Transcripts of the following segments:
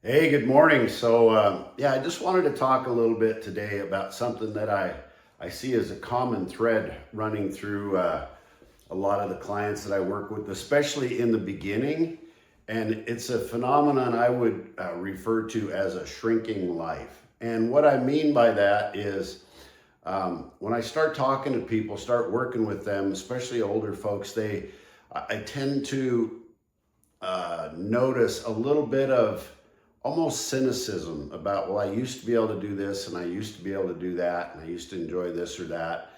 Hey, good morning. I just wanted to talk a little bit today about something that I see as a common thread running through a lot of the clients that I work with, especially in the beginning. And it's a phenomenon I would refer to as a shrinking life. And what I mean by that is when I start talking to people, start working with them, especially older folks, I tend to notice a little bit of almost cynicism about, well, I used to be able to do this and I used to be able to do that and I used to enjoy this or that.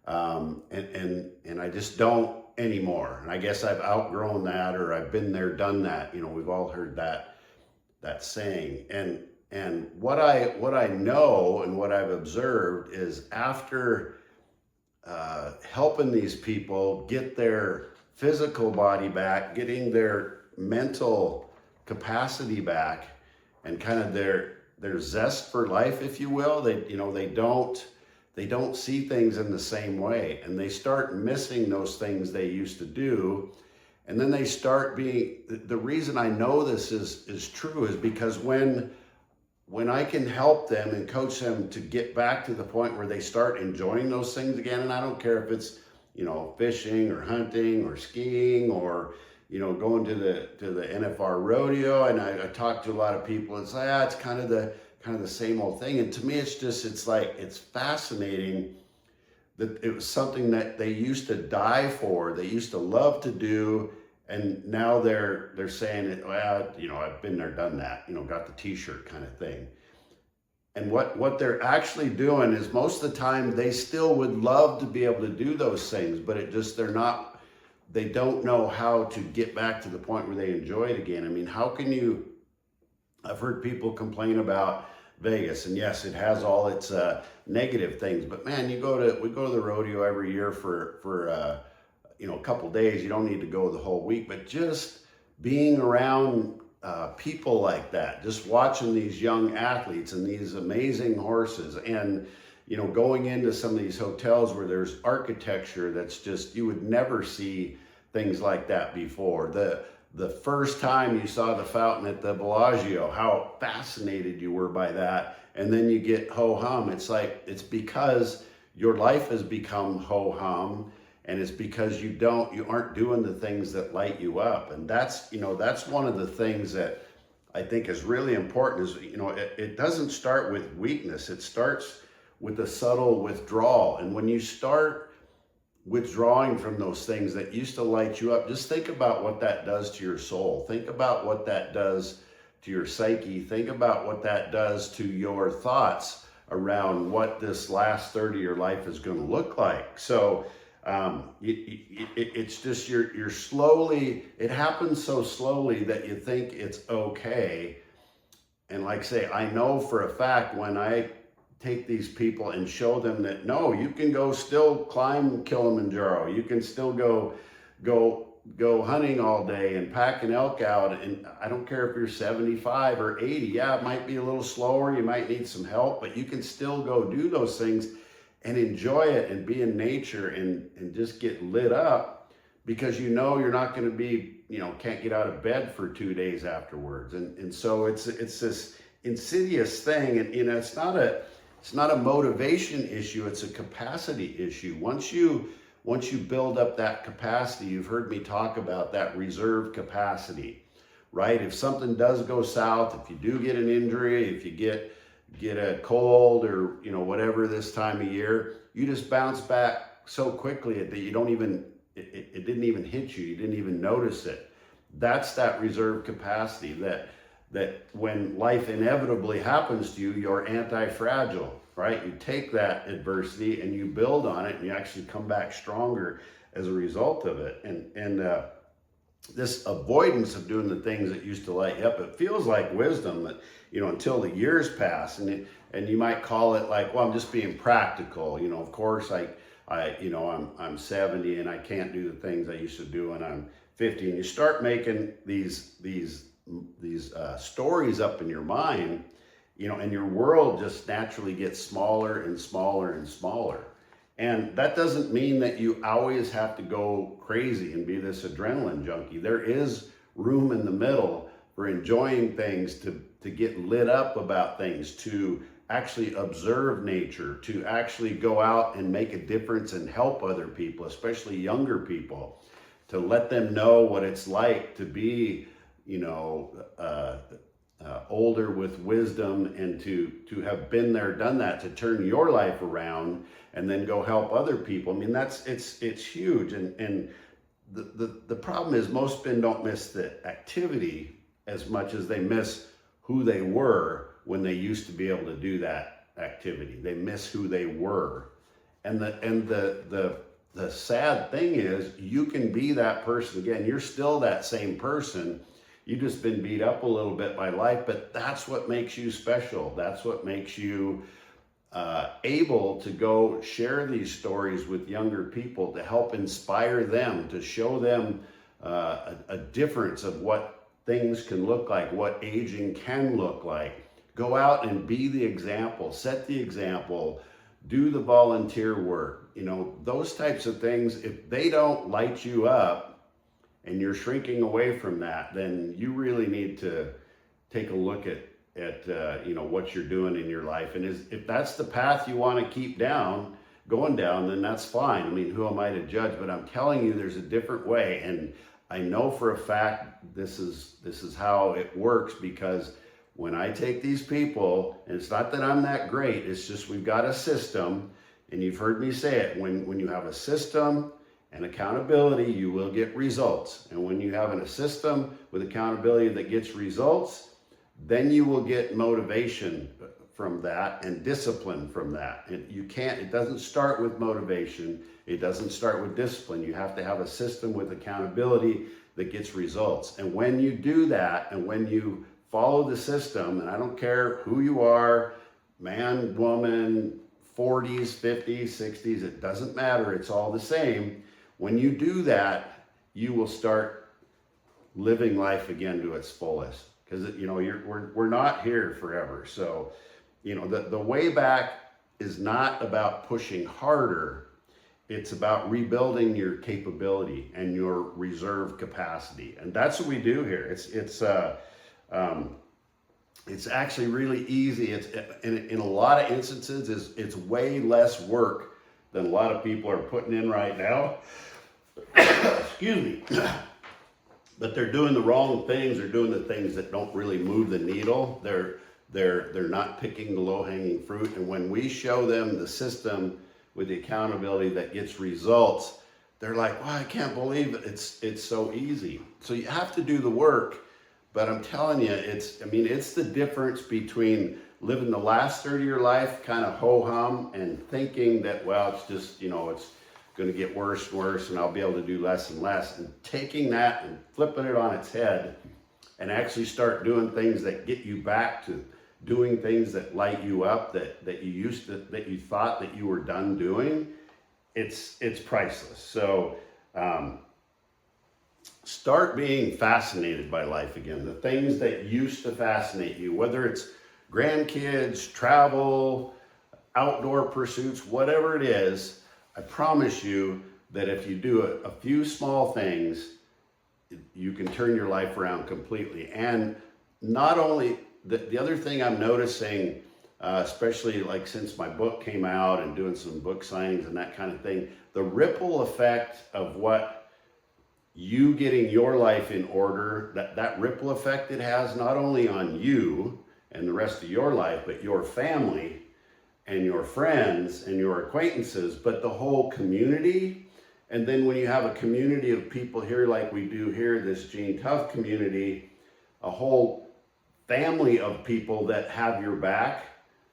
And I just don't anymore. And I guess I've outgrown that, or I've been there, done that. We've all heard that saying. And what I know and what I've observed is after helping these people get their physical body back, getting their mental capacity back, and kind of their zest for life, if you will. They don't see things in the same way, and they start missing those things they used to do. And then they start being, the reason I know this is true is because when I can help them and coach them to get back to the point where they start enjoying those things again, and I don't care if it's, fishing or hunting or skiing or, going to the NFR rodeo. And I talk to a lot of people, it's like, it's kind of the same old thing. And to me, it's fascinating that it was something that they used to die for, they used to love to do. And now they're saying it, well, I've been there, done that, got the t-shirt kind of thing. And what they're actually doing is most of the time they still would love to be able to do those things, but they don't know how to get back to the point where they enjoy it again. I mean, I've heard people complain about Vegas, and yes, it has all its negative things, but man, we go to the rodeo every year for a couple days. You don't need to go the whole week, but just being around people like that, just watching these young athletes and these amazing horses, and going into some of these hotels where there's architecture that's just, you would never see things like that before. The first time you saw the fountain at the Bellagio, how fascinated you were by that. And then you get ho-hum. It's because your life has become ho-hum, and it's because you aren't doing the things that light you up. And that's one of the things that I think is really important is, it doesn't start with weakness. It starts with a subtle withdrawal. And when you start withdrawing from those things that used to light you up, just think about what that does to your soul. Think about what that does to your psyche. Think about what that does to your thoughts around what this last third of your life is going to look like. So it's just you're slowly, it happens so slowly that you think it's okay. And like I say, I know for a fact when I take these people and show them that no, you can still climb Kilimanjaro, you can still go hunting all day and pack an elk out, and I don't care if you're 75 or 80. Yeah, it might be a little slower, you might need some help, but you can still go do those things and enjoy it and be in nature and just get lit up, because you're not going to be, can't get out of bed for 2 days afterwards. And so it's this insidious thing, and it's not a motivation issue, it's a capacity issue. Once you build up that capacity, you've heard me talk about that reserve capacity, right? If something does go south, if you do get an injury, if you get a cold or whatever this time of year, you just bounce back so quickly that you don't even, it didn't even hit you, you didn't even notice it. That's that reserve capacity that when life inevitably happens to you, you're anti-fragile, right? You take that adversity and you build on it, and you actually come back stronger as a result of it. And this avoidance of doing the things that used to light you up, it feels like wisdom that, until the years pass, and you might call it like, well, I'm just being practical. Of course, I'm 70 and I can't do the things I used to do when I'm 50. And you start making these stories up in your mind, and your world just naturally gets smaller and smaller and smaller. And that doesn't mean that you always have to go crazy and be this adrenaline junkie. There is room in the middle for enjoying things, to get lit up about things, to actually observe nature, to actually go out and make a difference and help other people, especially younger people, to let them know what it's like to be, you know, older with wisdom, and to have been there, done that, to turn your life around and then go help other people. I mean, it's huge. And the problem is most men don't miss the activity as much as they miss who they were when they used to be able to do that activity. They miss who they were. And the sad thing is, you can be that person again. You're still that same person. You've just been beat up a little bit by life, but that's what makes you special. That's what makes you able to go share these stories with younger people, to help inspire them, to show them a difference of what things can look like, what aging can look like. Go out and be the example, set the example, do the volunteer work. You know, those types of things, if they don't light you up and you're shrinking away from that, then you really need to take a look at you know, what you're doing in your life. And if that's the path you want to keep going down, then that's fine. I mean, who am I to judge? But I'm telling you, there's a different way. And I know for a fact this is how it works, because when I take these people, and it's not that I'm that great, it's just we've got a system, and you've heard me say it, when you have a system and accountability, you will get results. And when you have a system with accountability that gets results, then you will get motivation from that and discipline from that. And it doesn't start with motivation. It doesn't start with discipline. You have to have a system with accountability that gets results. And when you do that, and when you follow the system, and I don't care who you are, man, woman, 40s, 50s, 60s, it doesn't matter. It's all the same. When you do that, you will start living life again to its fullest. Because, you know, we're not here forever. So, you know, the way back is not about pushing harder. It's about rebuilding your capability and your reserve capacity. And that's what we do here. It's actually really easy. It's in a lot of instances, it's way less work than a lot of people are putting in right now. Excuse me. But they're doing the wrong things. They're doing the things that don't really move the needle. They're not picking the low-hanging fruit. And when we show them the system with the accountability that gets results, they're like, "Wow, I can't believe it. It's so easy." So you have to do the work. But I'm telling you, it's the difference between living the last third of your life kind of ho-hum and thinking that, well, it's just, you know, it's going to get worse and worse and I'll be able to do less and less, and taking that and flipping it on its head and actually start doing things that get you back to doing things that light you up, that you thought that you were done doing. It's priceless. So start being fascinated by life again. The things that used to fascinate you, whether it's grandkids, travel, outdoor pursuits, whatever it is, I promise you that if you do a few small things, you can turn your life around completely. And not only, the other thing I'm noticing, especially like since my book came out and doing some book signings and that kind of thing, the ripple effect of what you getting your life in order, that ripple effect it has not only on you and the rest of your life, but your family and your friends and your acquaintances, but the whole community. And then when you have a community of people here like we do here, this Gene Tuff community, a whole family of people that have your back,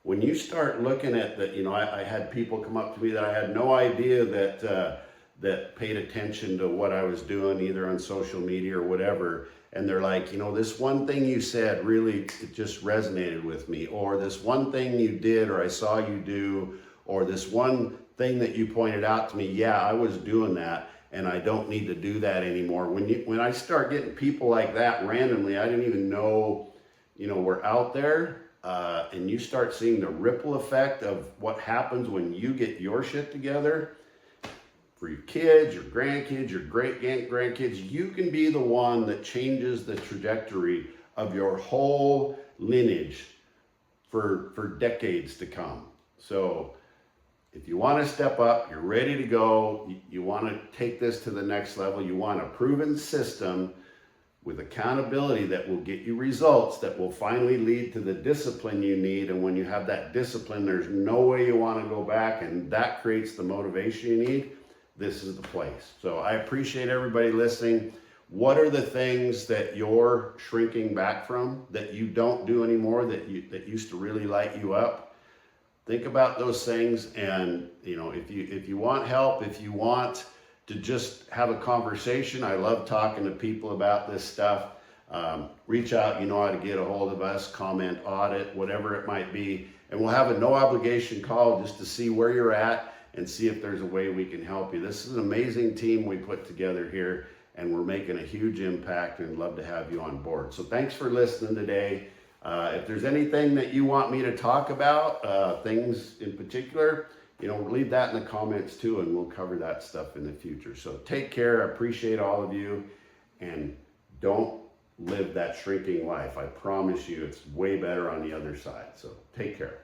when you start looking at that, you know, I had people come up to me that I had no idea that paid attention to what I was doing, either on social media or whatever. And they're like, you know, this one thing you said really, it just resonated with me. Or this one thing you did, or I saw you do, or this one thing that you pointed out to me, yeah, I was doing that and I don't need to do that anymore. When I start getting people like that randomly, I didn't even know, you know, we're out there, and you start seeing the ripple effect of what happens when you get your shit together, for your kids, your grandkids, your great-grandkids, you can be the one that changes the trajectory of your whole lineage for decades to come. So if you want to step up, you're ready to go, you want to take this to the next level, you want a proven system with accountability that will get you results, that will finally lead to the discipline you need. And when you have that discipline, there's no way you want to go back, and that creates the motivation you need. This is the place. So I appreciate everybody listening. What are the things that you're shrinking back from, that you don't do anymore, that used to really light you up? Think about those things, and if you want help, if you want to just have a conversation, I love talking to people about this stuff. Reach out, you know how to get a hold of us, comment, audit, whatever it might be, and we'll have a no obligation call just to see where you're at and see if there's a way we can help you. This is an amazing team we put together here, and we're making a huge impact, and love to have you on board. So thanks for listening today. If there's anything that you want me to talk about, things in particular, leave that in the comments too, and we'll cover that stuff in the future. So take care. I appreciate all of you, and don't live that shrinking life. I promise you it's way better on the other side. So take care.